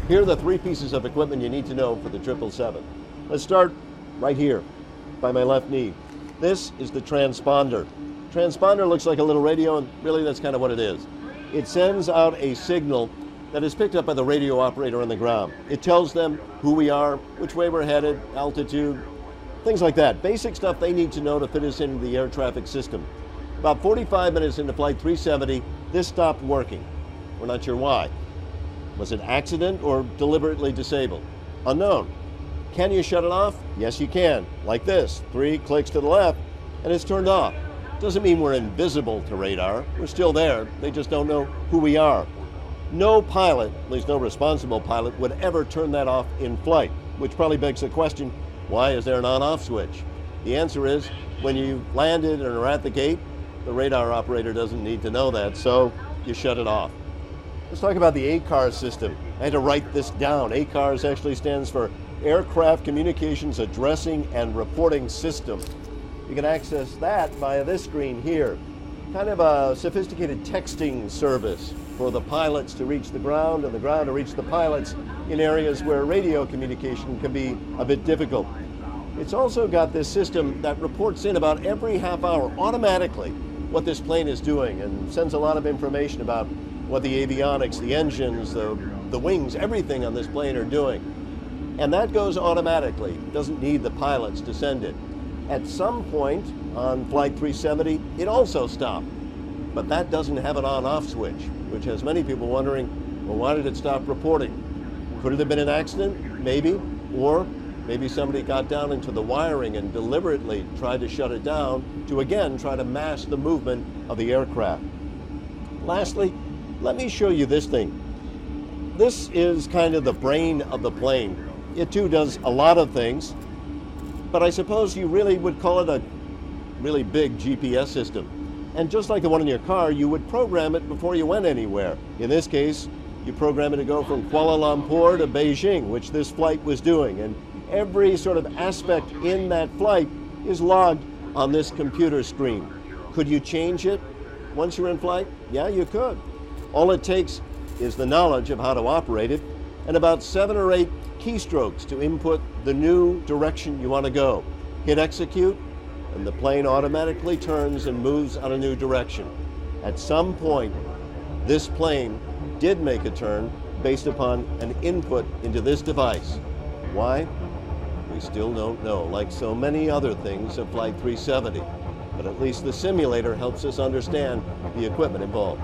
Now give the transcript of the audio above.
Here are the three pieces of equipment you need to know for the 777. Let's start right here by my left knee. This is the transponder. Transponder looks like a little radio, and really that's kind of what it is. It sends out a signal that is picked up by the radio operator on the ground. It tells them who we are, which way we're headed, altitude, things like that. Basic stuff they need to know to fit us into the air traffic system. About 45 minutes into Flight 370, this stopped working. We're not sure why. Was it accident or deliberately disabled? Unknown. Can you shut it off? Yes, you can. Like this, 3 clicks to the left, and it's turned off. Doesn't mean we're invisible to radar. We're still there. They just don't know who we are. No pilot, at least no responsible pilot, would ever turn that off in flight, which probably begs the question, why is there an on-off switch? The answer is, when you landed and are at the gate, the radar operator doesn't need to know that, so you shut it off. Let's talk about the ACARS system. I had to write this down. ACARS actually stands for Aircraft Communications Addressing and Reporting System. You can access that via this screen here. Kind of a sophisticated texting service for the pilots to reach the ground and the ground to reach the pilots in areas where radio communication can be a bit difficult. It's also got this system that reports in about every half hour automatically what this plane is doing and sends a lot of information about what the avionics, the engines, the wings, everything on this plane are doing. And that goes automatically. It doesn't need the pilots to send it. At some point on Flight 370, it also stopped. But that doesn't have an on-off switch, which has many people wondering, well, why did it stop reporting? Could it have been an accident? Maybe. Or maybe somebody got down into the wiring and deliberately tried to shut it down to, again, try to mask the movement of the aircraft. Lastly, let me show you this thing. This is kind of the brain of the plane. It too does a lot of things, but I suppose you really would call it a really big GPS system. And just like the one in your car, you would program it before you went anywhere. In this case, you program it to go from Kuala Lumpur to Beijing, which this flight was doing. And every sort of aspect in that flight is logged on this computer screen. Could you change it once you're in flight? Yeah, you could. All it takes is the knowledge of how to operate it and about 7 or 8 keystrokes to input the new direction you want to go. Hit execute, and the plane automatically turns and moves on a new direction. At some point, this plane did make a turn based upon an input into this device. Why? We still don't know, like so many other things of Flight 370. But at least the simulator helps us understand the equipment involved.